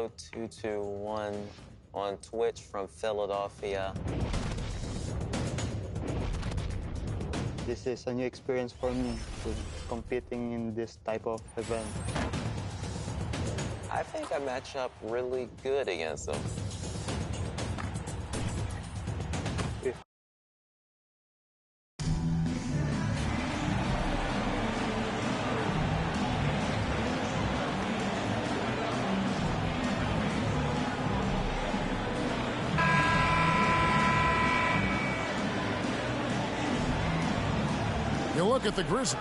watching 221 on Twitch from Philadelphia. This is a new experience for me, competing in this type of event. I think I match up really good against them. You look at the Grizzlies.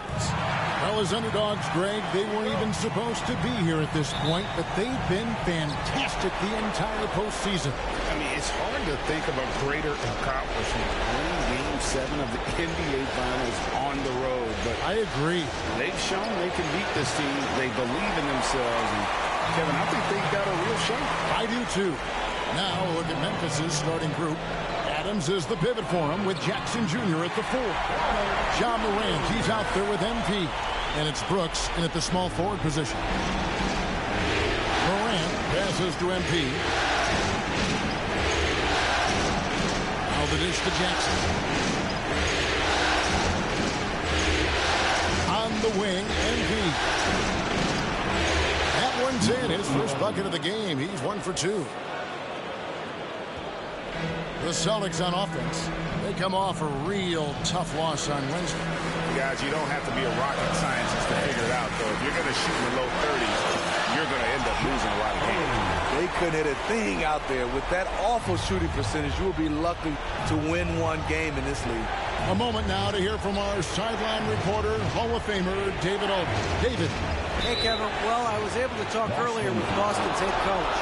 Well, as underdogs, Greg, they weren't even supposed to be here at this point, but they've been fantastic the entire postseason. I mean, it's hard to think of a greater accomplishment. Winning Game 7 of the NBA Finals on the road. But I agree. They've shown they can beat this team. They believe in themselves. And, Kevin, I think they've got a real shot. I do, too. Now, look at Memphis's starting group. Adams is the pivot for him with Jackson Jr. at the 4. Ja Morant, he's out there with MP. And it's Brooks in at the small forward position. Morant passes to MP. Now the dish to Jackson. On the wing, MP. That one's in. His first bucket of the game. He's 1 for 2. The Celtics on offense. They come off a real tough loss on Wednesday. Guys, you don't have to be a rocket scientist to figure it out, though. If you're going to shoot in the low 30s, you're going to end up losing a lot of games. They couldn't hit a thing out there. With that awful shooting percentage, you will be lucky to win one game in this league. A moment now to hear from our sideline reporter, Hall of Famer David Olden. David. Hey, Kevin. Well, I was able to talk earlier with Boston's head coach.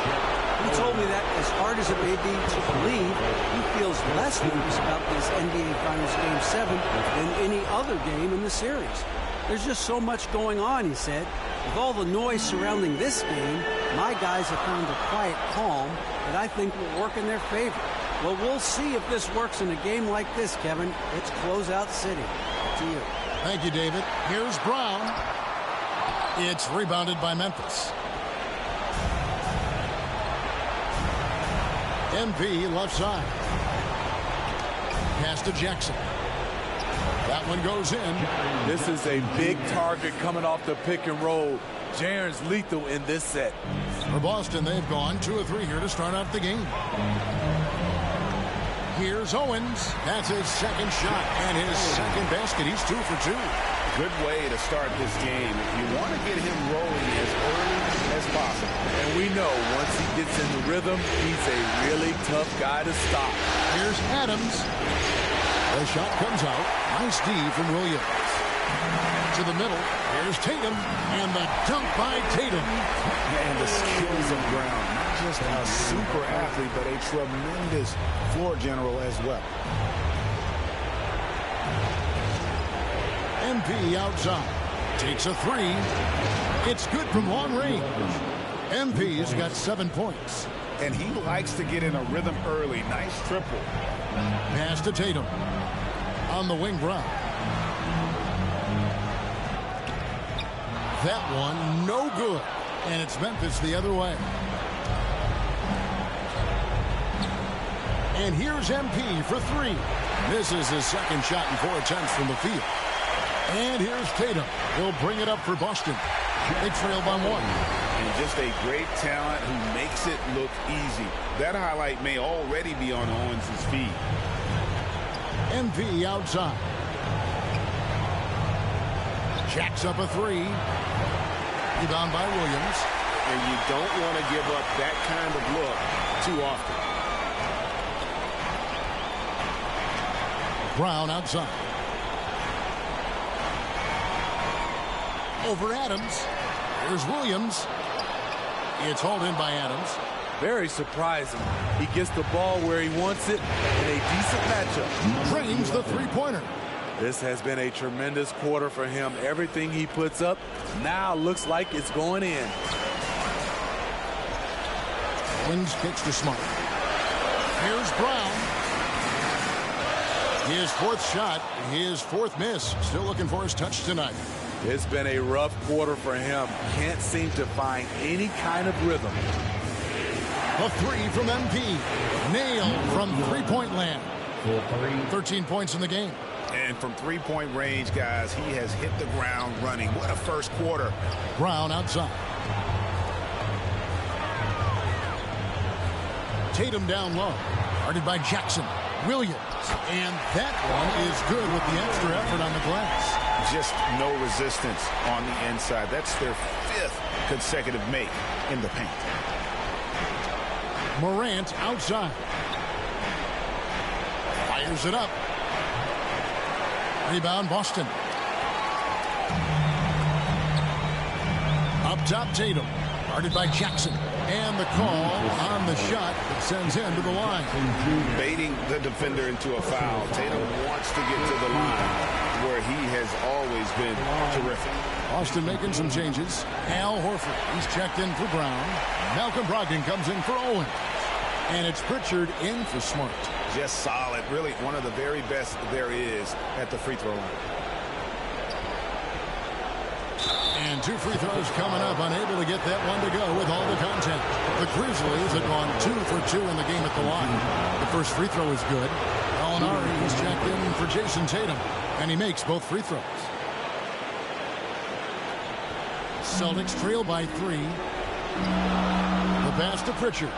He told me that as hard as it may be to believe, he feels less nervous about this NBA Finals Game 7 than any other game in the series. There's just so much going on, he said. With all the noise surrounding this game, my guys have found a quiet calm that I think will work in their favor. Well, we'll see if this works in a game like this, Kevin. It's closeout city. To you. Thank you, David. Here's Brown. It's rebounded by Memphis. MP left side. Pass to Jackson. That one goes in. This is a big target coming off the pick and roll. Jaren's lethal in this set. For Boston, they've gone 2 of 3 here to start out the game. Here's Owens. That's his second shot and his second basket. He's 2 for 2. Good way to start this game. If you want to get him rolling as early as possible. And we know once he gets in the rhythm, he's a really tough guy to stop. Here's Adams. The shot comes out. Nice D from Williams. To the middle. Here's Tatum. And the dunk by Tatum. And the skills of Brown. Not just a super athlete, but a tremendous floor general as well. MP outside. Takes a 3. It's good from long range. MP's got 7 points. And he likes to get in a rhythm early. Nice triple. Pass to Tatum. On the wing, Brown. That one, no good. And it's Memphis the other way. And here's MP for 3. This is his second shot in 4 attempts from the field. And here's Tatum. He'll bring it up for Boston. They trail by 1. And just a great talent who makes it look easy. That highlight may already be on Owens' feed. MP outside. Jacks up a 3. Rebound by Williams. And you don't want to give up that kind of look too often. Brown outside. Over Adams. Here's Williams. It's hauled in by Adams. Very surprising. He gets the ball where he wants it in a decent matchup. Drains the 3-pointer. This has been a tremendous quarter for him. Everything he puts up now looks like it's going in. Wings kicks to Smart. Here's Brown. His 4th shot, his 4th miss. Still looking for his touch tonight. It's been a rough quarter for him. Can't seem to find any kind of rhythm. The three from MP. Nailed from three-point land. 13 points in the game. And from three-point range, guys, he has hit the ground running. What a first quarter. Brown outside. Tatum down low. Guarded by Jackson. Williams. And that one is good with the extra effort on the glass. Just no resistance on the inside. That's their 5th consecutive make in the paint. Morant outside. Fires it up. Rebound Boston. Up top Tatum. Guarded by Jackson. And the call on the shot that sends him to the line. Baiting the defender into a foul. Tatum wants to get to the line where he has always been terrific. Boston making some changes. Al Horford, he's checked in for Brown. Malcolm Brogdon comes in for Owens. And it's Pritchard in for Smart. Just solid. Really one of the very best there is at the free throw line. And 2 free throws coming up, unable to get that one to go with all the contact. The Grizzlies have gone 2 for 2 in the game at the line. The first free throw is good. Gallinari, he's checked in for Jason Tatum, and he makes both free throws. Celtics trail by 3. The pass to Pritchard.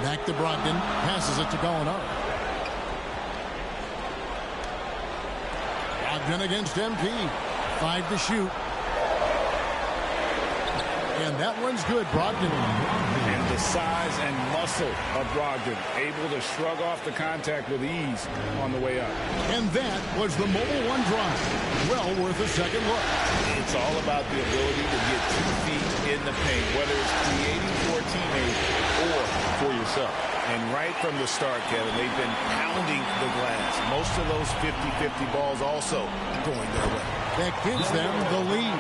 Back to Brogdon, passes it to Gallinari. Brogdon against MP. 5 to shoot. And that one's good, Brogdon. And the size and muscle of Brogdon, able to shrug off the contact with ease on the way up. And that was the Mobile One drive. Well worth a second look. It's all about the ability to get 2 feet in the paint, whether it's creating for a teammate or for yourself. And right from the start, Kevin, they've been pounding the glass. Most of those 50-50 balls also going their way. That gives them the lead.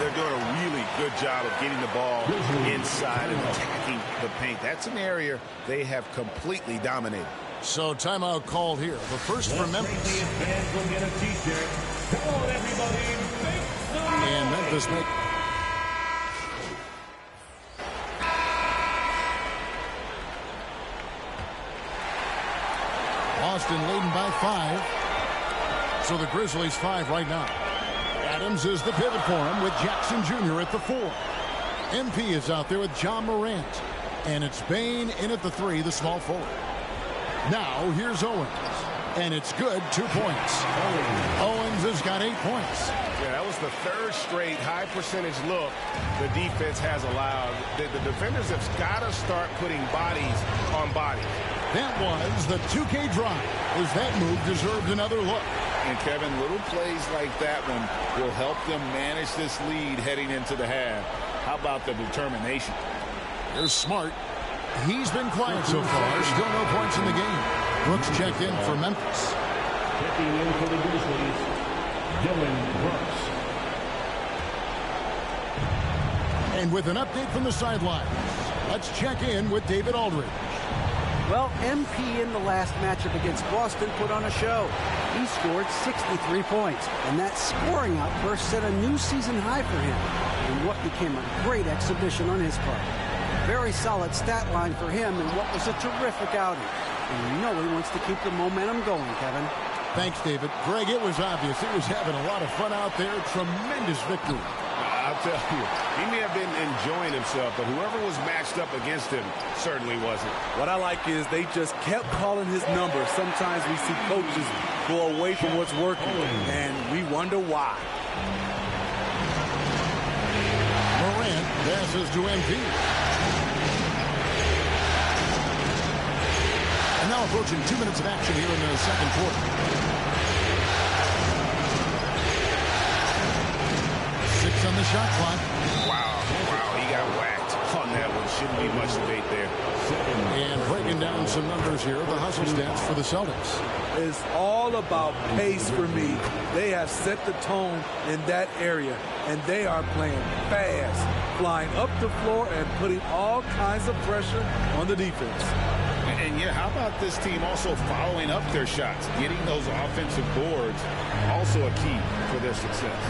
They're doing a really good job of getting the ball inside and attacking the paint. That's an area they have completely dominated. So timeout called here. The first for Memphis. And Memphis make... Boston leading by 5. So the Grizzlies 5 right now. Adams is the pivot for him with Jackson Jr. at the 4. MP is out there with John Morant. And it's Bane in at the 3, the small forward. Now here's Owens. And it's good, 2 points. Owens has got 8 points. Yeah, that was the 3rd straight high percentage look the defense has allowed. The defenders have got to start putting bodies on bodies. That was the 2K drive, as that move deserved another look. And Kevin, little plays like that one will help them manage this lead heading into the half. How about the determination? Here's Smart. He's been quiet so far. Still no points in the game. Brooks checked in for Memphis. Checking in for the Grizzlies, Dylan Brooks. And with an update from the sideline, let's check in with David Aldridge. Well, MP in the last matchup against Boston put on a show. He scored 63 points, and that scoring outburst set a new season high for him in what became a great exhibition on his part. Very solid stat line for him in what was a terrific outing. And you know he wants to keep the momentum going, Kevin. Thanks, David. Greg, it was obvious. He was having a lot of fun out there. Tremendous victory. I'll tell you, he may have been enjoying himself, but whoever was matched up against him certainly wasn't. What I like is they just kept calling his number. Sometimes we see coaches go away from what's working, and we wonder why. Morant passes to MP. And now approaching 2 minutes of action here in the second quarter. 6 on the shot clock. Wow, he got whacked on that one. Shouldn't be much debate there. And breaking down some numbers here, the hustle stats for the Celtics. It's all about pace for me. They have set the tone in that area, and they are playing fast, flying up the floor and putting all kinds of pressure on the defense. And yeah, how about this team also following up their shots, getting those offensive boards, also a key for their success.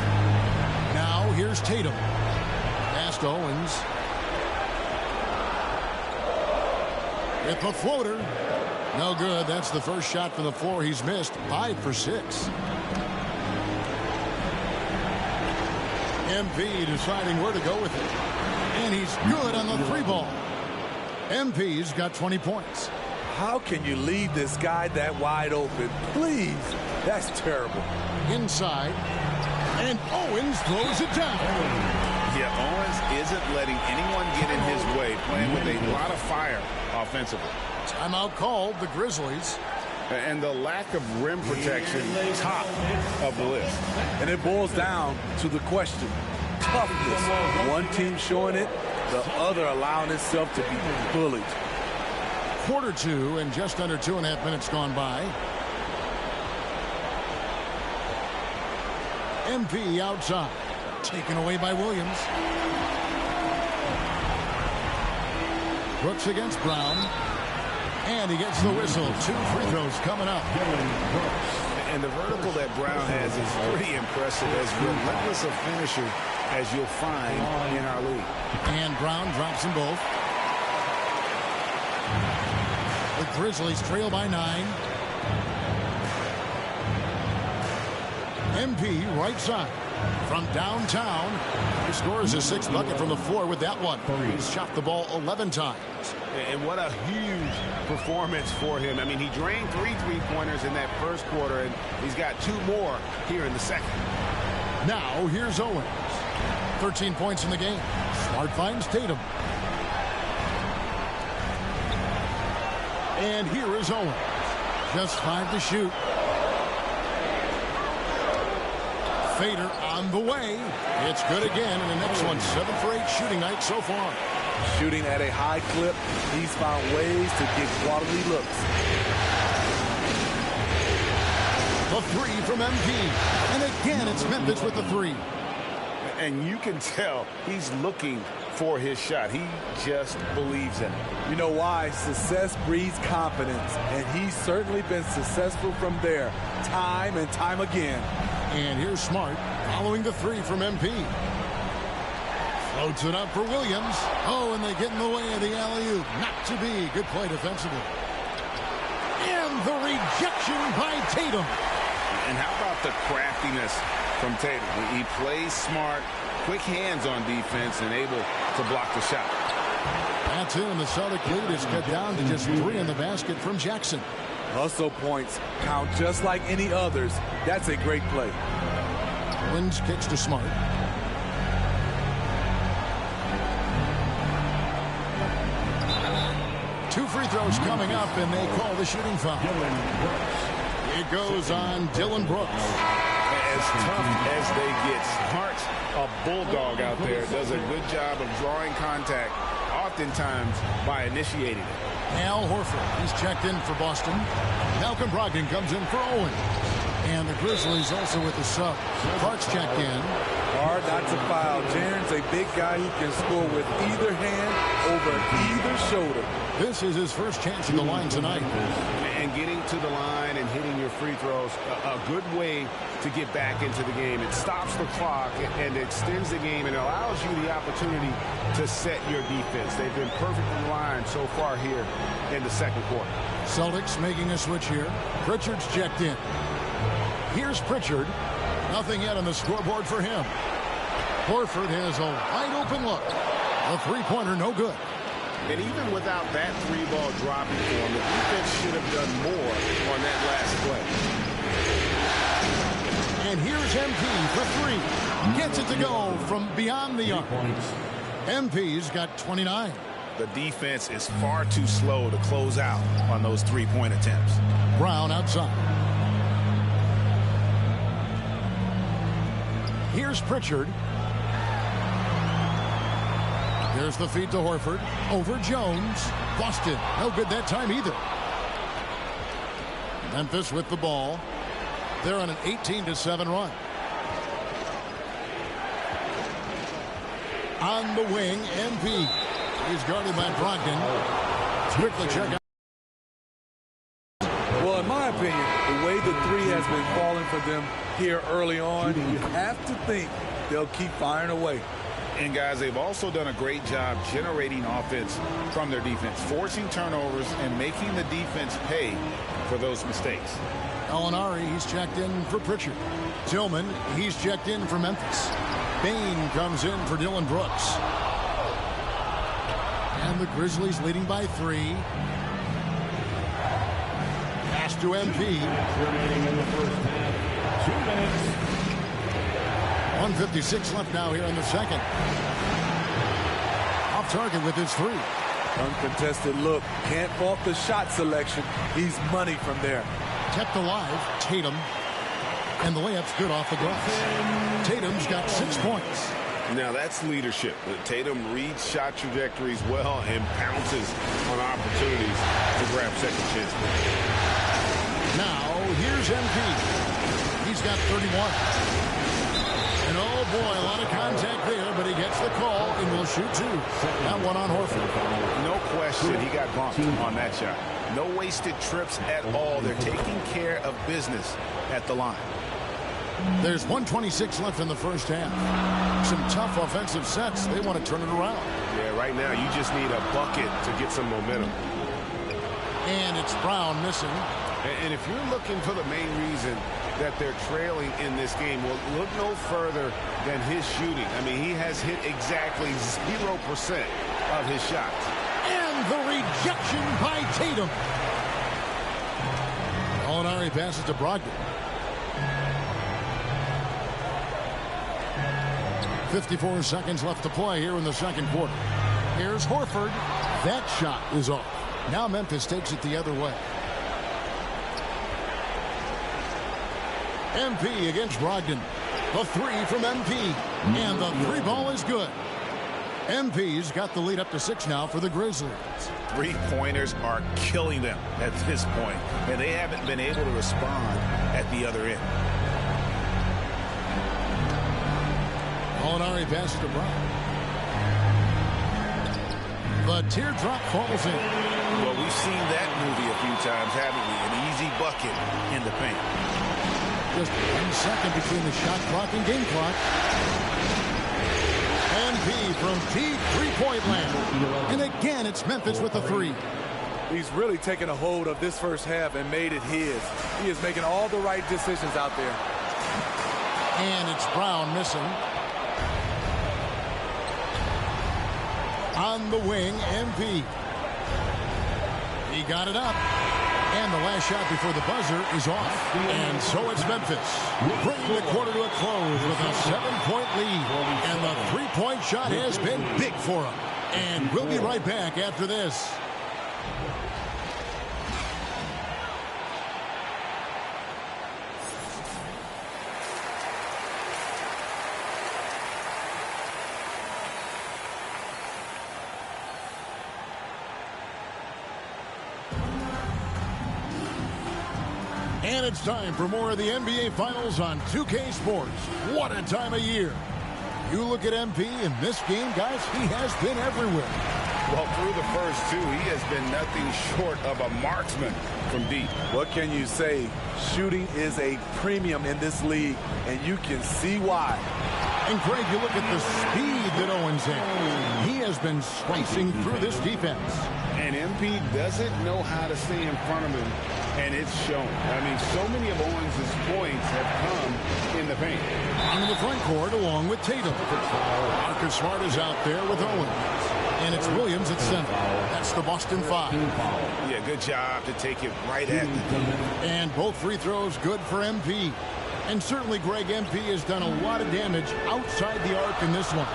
Now here's Tatum. to Owens. With the floater. No good. That's the first shot from the floor he's missed. 5 for 6. MP deciding where to go with it. And he's good on the 3-ball. MP's got 20 points. How can you leave this guy that wide open? Please. That's terrible. Inside. And Owens throws it down. Yeah, Owens isn't letting anyone get in his way, playing with a lot of fire offensively. Timeout called, the Grizzlies. And the lack of rim protection, top of the list. And it boils down to the question. Toughness. One team showing it, the other allowing itself to be bullied. Quarter 2 and just under 2.5 minutes gone by. MP outside. Taken away by Williams. Brooks against Brown. And he gets the whistle. 2 free throws coming up. And the vertical that Brown has is pretty impressive, as relentless a finisher as you'll find in our league. And Brown drops them both. The Grizzlies trail by 9. MP right side from downtown. He scores his 6th bucket from the floor with that one. He's shot the ball 11 times. And what a huge performance for him. I mean, he drained 3 3-pointers in that first quarter, and he's got 2 more here in the second. Now here's Owens. 13 points in the game. Smart finds Tatum. And here is Owens. Just 5 to shoot. Fader on the way. It's good again in the next one. 7 for 8 shooting night so far. Shooting at a high clip, he's found ways to get quality looks. The 3 from MP. And again, it's Memphis with the 3. And you can tell he's looking for his shot. He just believes in it. You know why? Success breeds confidence, and he's certainly been successful from there, time and time again. And here's Smart following the 3 from MP. Floats it up for Williams. Oh, and they get in the way of the alley-oop. Not to be. Good play defensively. And the rejection by Tatum. And how about the craftiness from Tatum? He plays smart, quick hands on defense, and able to block the shot. That's it, and the Celtic lead is cut down to just 3 in the basket from Jackson. Hustle points count just like any others. That's a great play. Wins kicks to Smart. Two free throws coming up, and they call the shooting foul. It goes on Dylan Brooks. As tough as they get, Smart, a bulldog out there, does a good job of drawing contact, oftentimes by initiating it. Al Horford, he's checked in for Boston. Malcolm Brogdon comes in for Owen. And the Grizzlies also with the sub. Clark's checked in. Hard not to foul. Jaren's a big guy who can score with either hand over either shoulder. This is his first chance at the line tonight. And getting to the line and hitting your free throws, a good way to get back into the game. It stops the clock and extends the game and allows you the opportunity to set your defense. They've been perfect in line so far here in the second quarter. Celtics making a switch here. Pritchard's checked in. Here's Pritchard. Nothing yet on the scoreboard for him. Horford has a wide open look. A three-pointer, no good. And even without that three-ball dropping for him, the defense should have done more on that last play. And here's MP for 3. Gets it to go from beyond the arc. MP's got 29. The defense is far too slow to close out on those three-point attempts. Brown outside. Here's Pritchard. There's the feed to Horford. Over Jones. Boston. No good that time either. Memphis with the ball. They're on an 18-7 run. On the wing, MP. He's guarded by Brogdon. Quickly check out. Well, in my opinion, the way the three has been falling for them here early on, you have to think they'll keep firing away. And, guys, they've also done a great job generating offense from their defense, forcing turnovers and making the defense pay for those mistakes. Alinari, he's checked in for Pritchard. Tillman, he's checked in for Memphis. Bain comes in for Dylan Brooks. And the Grizzlies leading by 3. Pass to MP. Remaining in the first half. 2 minutes. 1:56 left now here in the second. Off target with his 3. Uncontested look. Can't fault the shot selection. He's money from there. Kept alive, Tatum. And the layup's good off the glass. Tatum's got 6 points. Now that's leadership. Tatum reads shot trajectories well and pounces on opportunities to grab second chances. Now here's MP. He's got 31. And oh boy, a lot of contact there, but he gets the call and will shoot 2. That one on Horford. No question he got bumped on that shot. No wasted trips at all. They're taking care of business at the line. There's 1:26 left in the first half. Some tough offensive sets. They want to turn it around. Yeah, right now you just need a bucket to get some momentum. And it's Brown missing. And if you're looking for the main reason that they're trailing in this game, well, look no further than his shooting. I mean, he has hit exactly 0% of his shots. And the rejection by Tatum. Alinari passes to Brogdon. 54 seconds left to play here in the second quarter. Here's Horford. That shot is off. Now Memphis takes it the other way. MP against Brogdon. The 3 from MP. And the 3 ball is good. MP's got the lead up to 6 now for the Grizzlies. 3-pointers are killing them at this point, and they haven't been able to respond at the other end. Alinari passes to Brown. The teardrop falls in. Well, we've seen that movie a few times, haven't we? An easy bucket in the paint. Just 1 second between the shot clock and game clock. MP from deep three-point land. And again, it's Memphis with the 3. He's really taken a hold of this first half and made it his. He is making all the right decisions out there. And it's Brown missing. On the wing, MP. He got it up. And the last shot before the buzzer is off. And so it's Memphis bringing the quarter to a close with a 7-point lead. And the 3-point shot has been big for him. And we'll be right back after this. And it's time for more of the NBA Finals on 2K Sports. What a time of year. You look at MP in this game, guys, he has been everywhere. Well, through the first 2, he has been nothing short of a marksman from deep. What can you say? Shooting is a premium in this league, and you can see why. And, Greg, you look at the speed that Owens has. He has been slicing through this defense. And MP doesn't know how to stay in front of him, and it's shown. I mean, so many of Owens' points have come in the paint. Into the front court along with Tatum. Marcus Smart is out there with Owens. And it's Williams at center. That's the Boston 5. Yeah, good job to take it right at them. And both free throws good for MP. And certainly, Greg, MP has done a lot of damage outside the arc in this one.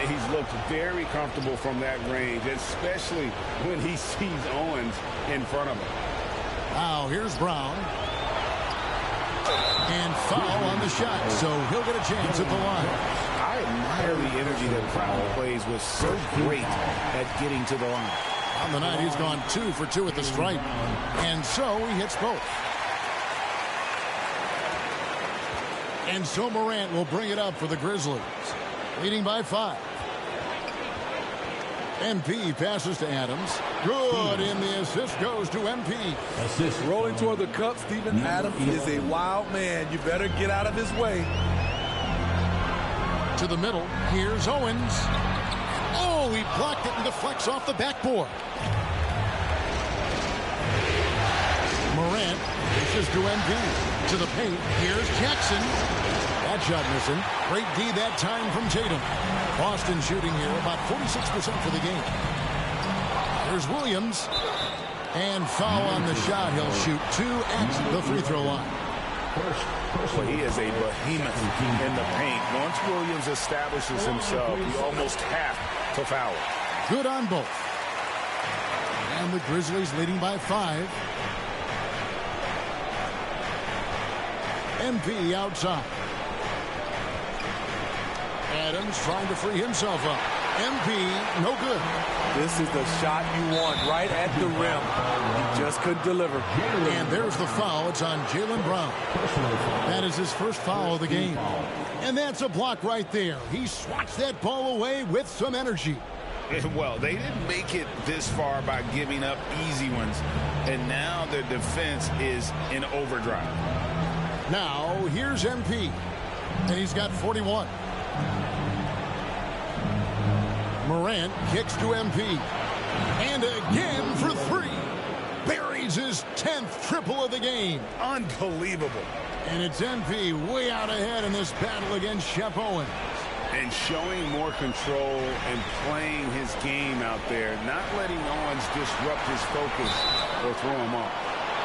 He's looked very comfortable from that range, especially when he sees Owens in front of him. Now, here's Brown. And foul on the shot, so he'll get a chance at the line. I admire the energy that Brown plays with, so great at getting to the line. On the night, he's gone 2 for 2 at the stripe. And so he hits both. And so Morant will bring it up for the Grizzlies, leading by 5. MP passes to Adams. Good, and the assist goes to MP. Assist. Rolling toward the cup, Steven Adams is a wild man. You better get out of his way. To the middle. Here's Owens. Oh, he blocked it and deflects off the backboard. Morant dishes to MB. To the paint. Here's Jackson. That shot missing. Great D that time from Tatum. Boston shooting here about 46% for the game. Here's Williams. And foul on the shot. He'll shoot 2 at the free throw line. Well, he is a behemoth in the paint. Once Williams establishes himself, you almost have to foul him. Good on both. And the Grizzlies leading by 5. MP outside. Adams trying to free himself up. MP, no good. This is the shot you want right at the rim. He just couldn't deliver. And there's the foul. It's on Jaylen Brown. That is his first foul of the game. And that's a block right there. He swats that ball away with some energy. Well, they didn't make it this far by giving up easy ones. And now their defense is in overdrive. Now, here's MP. And he's got 41. Morant kicks to MP. And again for 3. Buries his 10th triple of the game. Unbelievable. And it's MP way out ahead in this battle against Shep Owens. And showing more control and playing his game out there. Not letting Owens disrupt his focus or throw him off.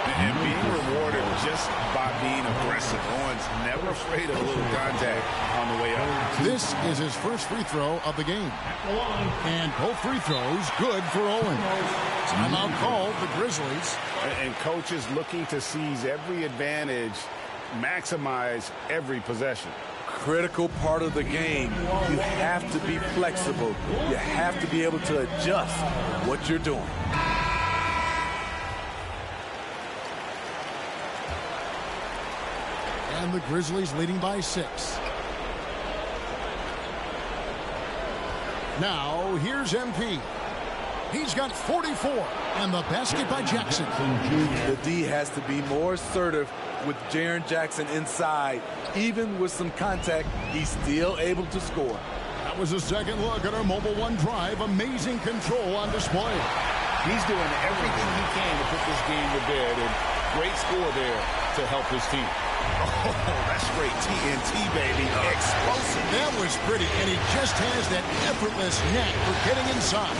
And being rewarded just by being aggressive. Owens never afraid of a little contact on the way up. This is his first free throw of the game. And both free throws good for Owens. Timeout called the Grizzlies. And coaches looking to seize every advantage, maximize every possession. Critical part of the game. You have to be flexible. You have to be able to adjust what you're doing. And the Grizzlies leading by 6. Now, here's MP. He's got 44. And the basket by Jackson. The D has to be more assertive with Jaren Jackson inside. Even with some contact, he's still able to score. That was a second look at our Mobile One drive. Amazing control on display. He's doing everything he can to put this game to bed. And great score there to help his team. Oh, that's great TNT, baby. Explosive. That was pretty, and he just has that effortless knack for getting inside.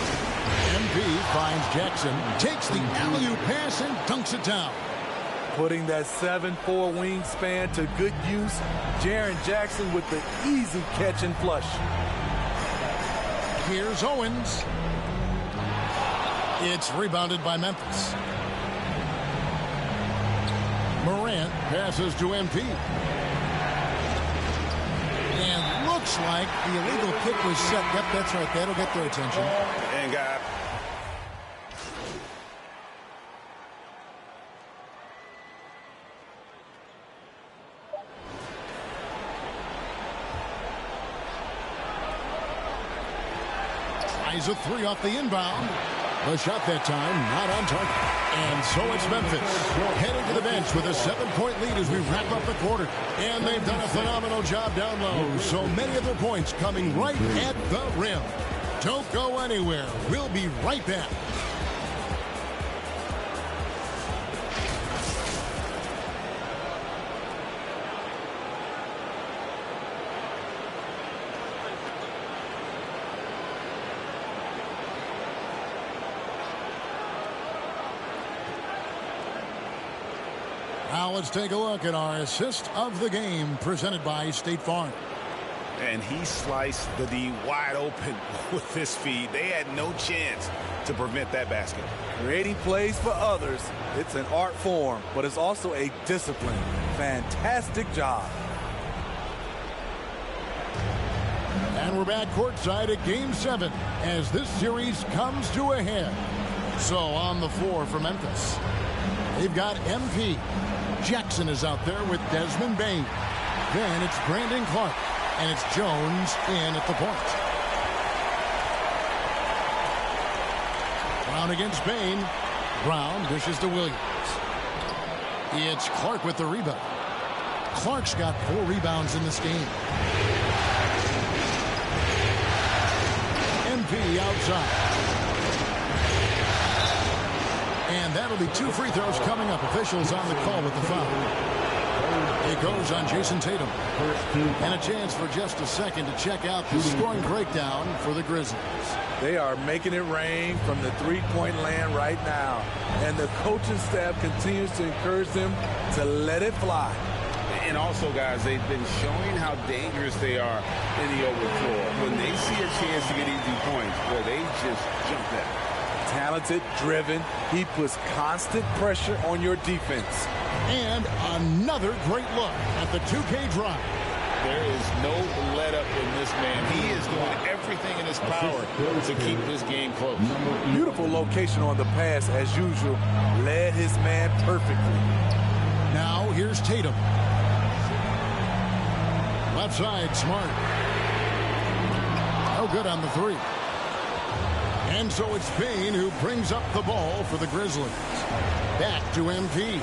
MP finds Jackson, takes the alley-oop pass, and dunks it down. Putting that 7'4" wingspan to good use. Jaren Jackson with the easy catch and flush. Here's Owens. It's rebounded by Memphis. Morant passes to MP. And looks like the illegal kick was set. Yep, that's right. That'll get their attention. And got tries a 3 off the inbound. The shot that time, not on target. And so it's Memphis heading to the bench with a 7-point lead as we wrap up the quarter. And they've done a phenomenal job down low. So many of their points coming right at the rim. Don't go anywhere. We'll be right back. Now let's take a look at our assist of the game presented by State Farm. And he sliced the D wide open with this feed. They had no chance to prevent that basket. Creating plays for others, it's an art form, but it's also a discipline. Fantastic job. And we're back courtside at Game 7 as this series comes to a head. So on the floor for Memphis, they've got MP. Jackson is out there with Desmond Bane. Then it's Brandon Clark. And it's Jones in at the point. Brown against Bane. Brown dishes to Williams. It's Clark with the rebound. Clark's got 4 rebounds in this game. the outside. And that'll be 2 free throws coming up. Officials on the call with the foul. It goes on Jason Tatum. And a chance for just a second to check out the scoring breakdown for the Grizzlies. They are making it rain from the three-point land right now. And the coaching staff continues to encourage them to let it fly. And also, guys, they've been showing how dangerous they are in the open floor. When they see a chance to get easy points, well, they just jump at it. Talented, driven. He puts constant pressure on your defense. And another great look at the 2K drive. There is no let-up in this man. He is doing everything in his power to keep this game close. Beautiful location on the pass, as usual. Led his man perfectly. Now, here's Tatum. Left side, Smart. No good on the 3. And so it's Payne who brings up the ball for the Grizzlies. Back to MP.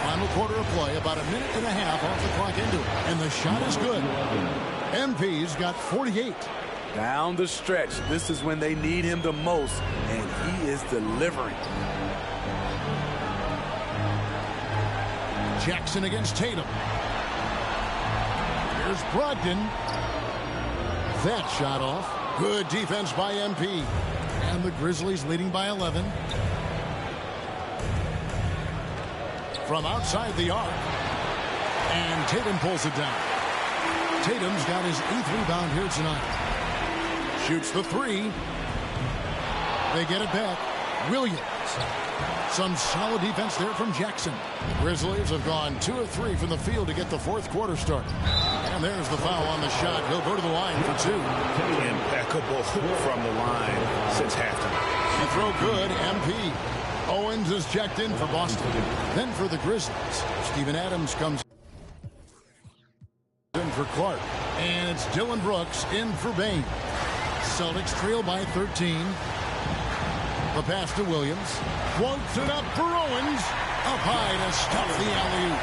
Final quarter of play, about a minute and a half off the clock into it. And the shot is good. MP's got 48. Down the stretch, this is when they need him the most, and he is delivering. Jackson against Tatum. Here's Brogdon. That shot off. Good defense by MP. And the Grizzlies leading by 11. From outside the arc. And Tatum pulls it down. Tatum's got his 8th rebound here tonight. Shoots the 3. They get it back. Williams. Some solid defense there from Jackson. Grizzlies have gone 2 of 3 from the field to get the 4th quarter started. And there's the foul on the shot. He'll go to the line for 2. Impeccable from the line since halftime. The throw good, MP. Owens is checked in for Boston. Then for the Grizzlies, Steven Adams comes in for Clark. And it's Dylan Brooks in for Bane. Celtics trail by 13. The pass to Williams. Quotes it up for Owens. Up high to stop the alley-oop.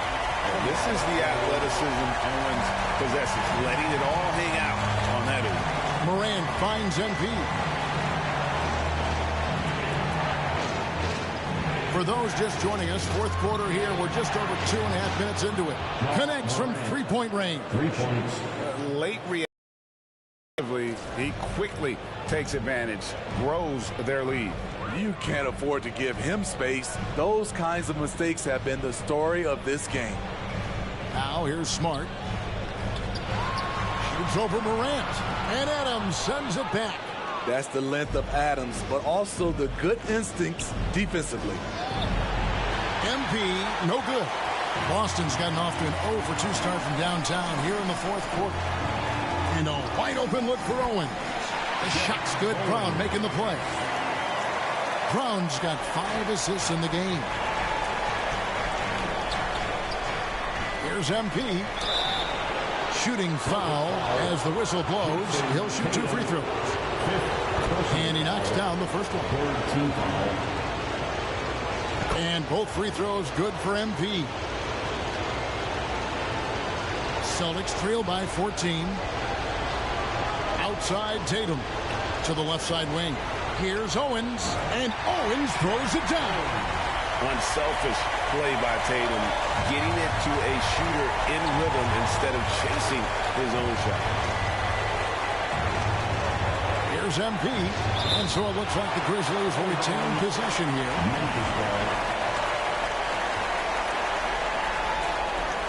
This is the athleticism Owens possesses, letting it all hang out on that oop. Morant finds MP. For those just joining us, 4th quarter here. We're just over 2.5 minutes into it. Connects from 3-point range. 3 points. Late reactively, he quickly takes advantage, grows their lead. You can't afford to give him space. Those kinds of mistakes have been the story of this game. Now here's Smart. Shoots over Morant. And Adams sends it back. That's the length of Adams, but also the good instincts defensively. MP, no good. Boston's gotten off to an 0-for-2 start from downtown here in the 4th quarter. And a wide open look for Owens. The shot's good. Brown making the play. Brown's got 5 assists in the game. Here's MP. Shooting foul as the whistle blows. He'll shoot 2 free throws. And he knocks down the first one. And both free throws good for MP. Celtics trail by 14. Outside Tatum to the left side wing. Here's Owens, and Owens throws it down. Unselfish play by Tatum, getting it to a shooter in rhythm instead of chasing his own shot. Here's MP, and so it looks like the Grizzlies will retain possession here.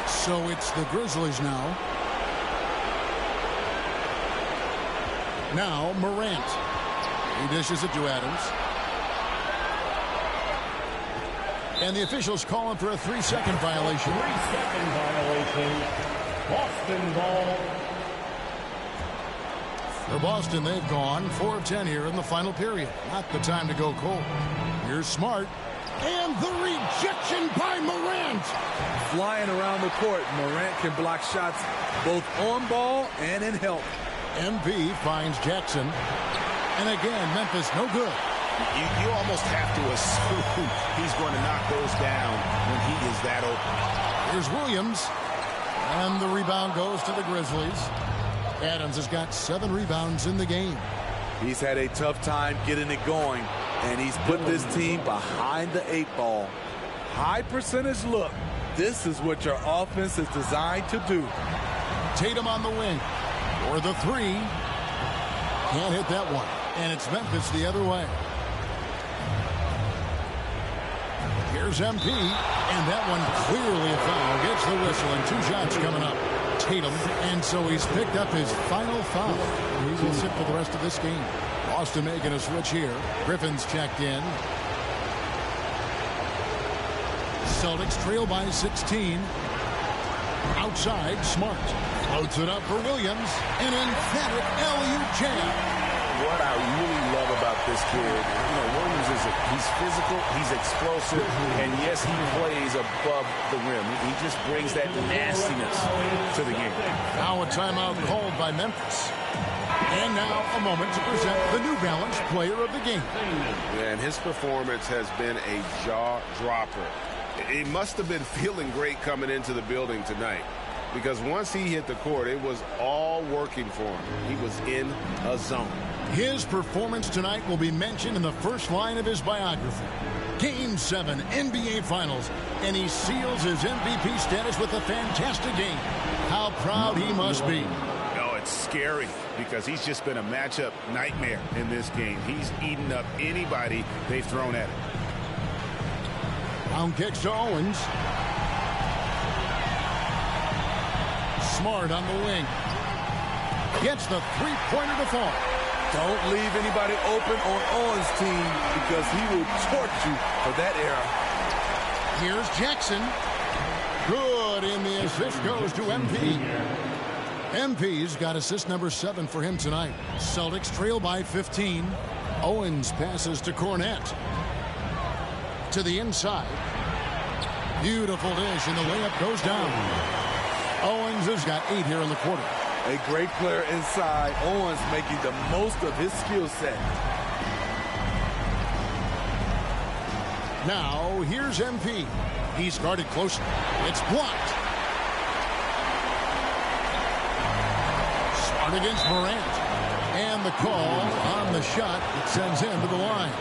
So it's the Grizzlies now. Now Morant. He dishes it to Adams. And the officials call him for a 3-second violation. 3-second violation. Boston ball. For Boston, they've gone 4 of 10 here in the final period. Not the time to go cold. Here's Smart. And the rejection by Morant. Flying around the court, Morant can block shots both on ball and in help. MP finds Jackson. And again, Memphis no good. You almost have to assume he's going to knock those down when he is that open. Here's Williams. And the rebound goes to the Grizzlies. Adams has got 7 rebounds in the game. He's had a tough time getting it going, and he's put this team behind the 8 ball. High percentage look. This is what your offense is designed to do. Tatum on the wing for the 3. Can't hit that one. And it's Memphis the other way. Here's MP, and that one clearly a foul. Gets the whistle, and 2 shots coming up. Tatum, and so he's picked up his final foul. He will sit for the rest of this game. Boston making a switch here. Griffin's checked in. Celtics trail by 16. Outside, Smart floats it up for Williams. An emphatic alley-oop jam. What I really love about this kid, Williams he's physical, he's explosive, and yes, he plays above the rim. He just brings that nastiness to the game. Now a timeout called by Memphis. And now a moment to present the New Balance Player of the Game. And his performance has been a jaw-dropper. He must have been feeling great coming into the building tonight, because once he hit the court, it was all working for him. He was in a zone. His performance tonight will be mentioned in the first line of his biography. Game 7 NBA Finals, and he seals his MVP status with a fantastic game. How proud he must be. No, it's scary because he's just been a matchup nightmare in this game. He's eaten up anybody they've thrown at him. Down kicks to Owens. Smart on the wing. Gets the 3-pointer to fall. Don't leave anybody open on Owens' team because he will torch you for that error. Here's Jackson. Good, and the assist goes to MP. MP's got assist number 7 for him tonight. Celtics trail by 15. Owens passes to Cornette. To the inside. Beautiful dish, and the layup goes down. Owens has got 8 here in the quarter. A great player inside. Owens making the most of his skill set. Now, here's MP. He's guarded closely. It's blocked. Smart against Morant. And the call on the shot that sends him to the line.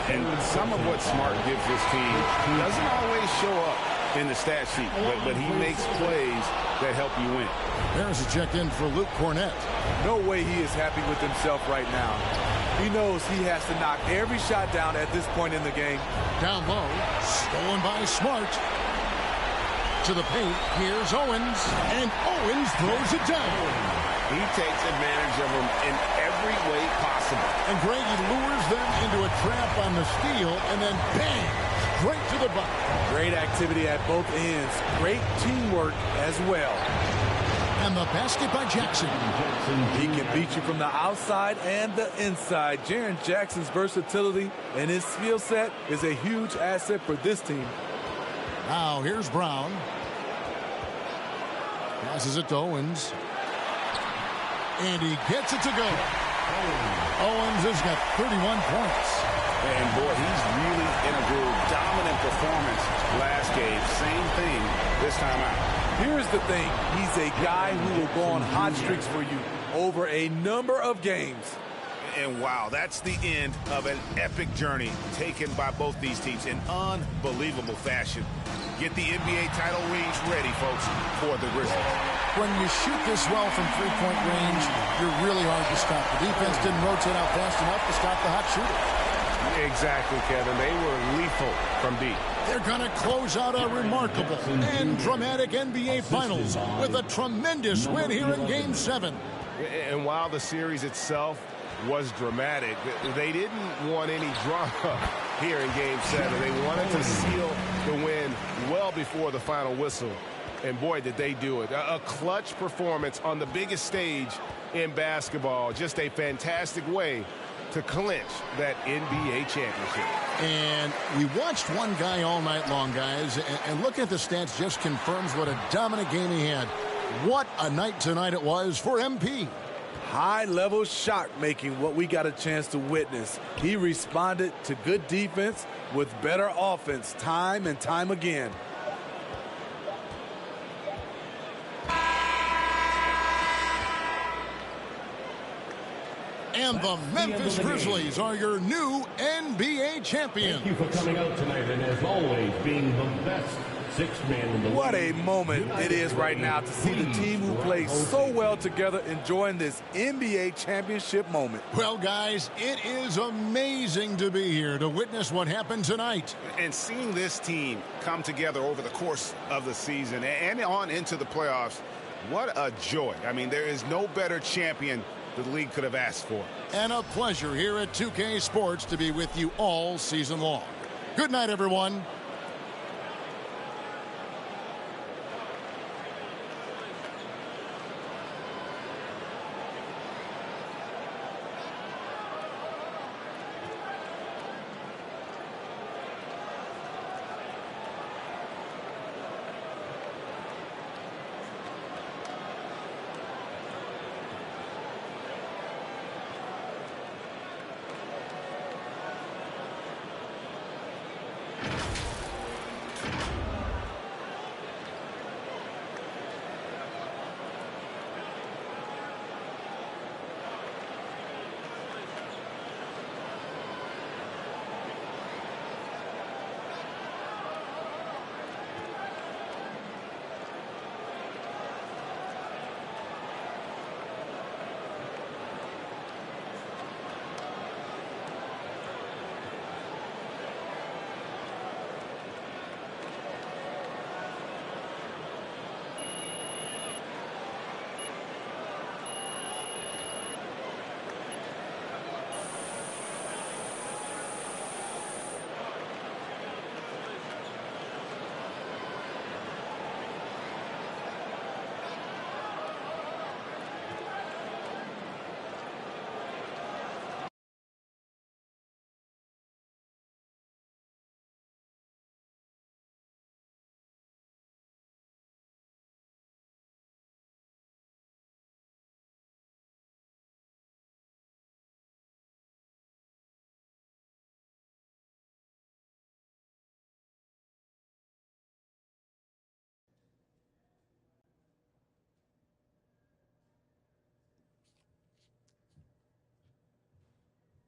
And some of what Smart gives this team doesn't always show up in the stat sheet, but he makes plays that help you win. There's a check in for Luke Cornette. No way he is happy with himself right now. He knows he has to knock every shot down at this point in the game. Down low, stolen by Smart. To the paint, here's Owens, and Owens throws it down. He takes advantage of them in every way possible. And Greg lures them into a trap on the steal, and then bang, straight to the bucket. Great activity at both ends. Great teamwork as well. And the basket by Jackson. He can beat you from the outside and the inside. Jaren Jackson's versatility and his skill set is a huge asset for this team. Now here's Brown. Passes it to Owens. And he gets it to go. Owens has got 31 points. And boy, he's really in a groove. Dominant performance last game. Same thing this time out. Here's the thing. He's a guy who will go on hot streaks for you over a number of games. And wow, that's the end of an epic journey taken by both these teams in unbelievable fashion. Get the NBA title rings ready, folks, for the Grizzlies. When you shoot this well from three-point range, you're really hard to stop. The defense didn't rotate out fast enough to stop the hot shooter. Exactly, Kevin. They were lethal from deep. They're going to close out a remarkable and dramatic NBA Finals with a tremendous win here in Game 7. And while the series itself was dramatic, they didn't want any drama here in Game 7. They wanted to seal the win well before the final whistle. And boy, did they do it. A clutch performance on the biggest stage in basketball. Just a fantastic way to clinch that NBA championship. And we watched one guy all night long, guys, and looking at the stats just confirms what a dominant game he had. What a night tonight it was for MP. High-level shot making, what we got a chance to witness. He responded to good defense with better offense time and time again. And the Memphis Grizzlies are your new NBA champions. Thank you for coming out tonight, and as always, being the best sixth man in the league. What a moment it is right now to see the team who plays so well together enjoying this NBA championship moment. Well, guys, it is amazing to be here to witness what happened tonight. And seeing this team come together over the course of the season and on into the playoffs, what a joy. I mean, there is no better champion the league could have asked for. And a pleasure here at 2K Sports to be with you all season long. Good night, everyone.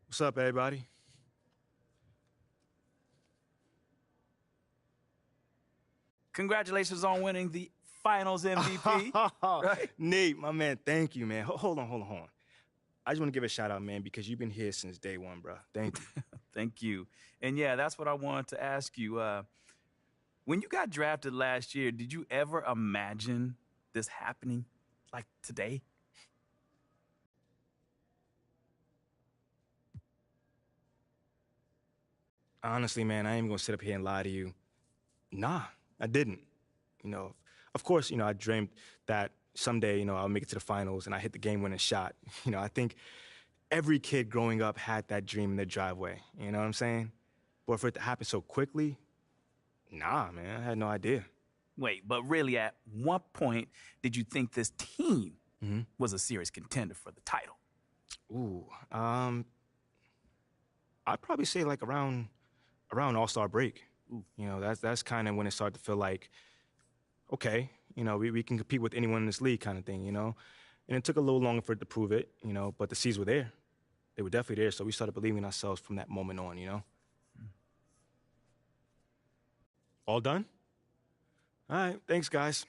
What's up, everybody? Congratulations on winning the Finals MVP. Right? Nate, my man, thank you, man. Hold on. I just want to give a shout out, man, because you've been here since day one, bro. Thank you. Thank you. And yeah, that's what I wanted to ask you. When you got drafted last year, did you ever imagine this happening like today? Honestly, man, I ain't even gonna sit up here and lie to you. Nah, I didn't. Of course, I dreamed that someday, I'll make it to the finals and I hit the game-winning shot. I think every kid growing up had that dream in their driveway. You know what I'm saying? But for it to happen so quickly, nah, man, I had no idea. Wait, but really, at what point did you think this team was a serious contender for the title? Ooh, I'd probably say like around All-Star break. Ooh. That's kind of when it started to feel like, okay, we can compete with anyone in this league kind of thing, And it took a little longer for it to prove it, but the seeds were there. They were definitely there, so we started believing in ourselves from that moment on, All done? All right, thanks, guys.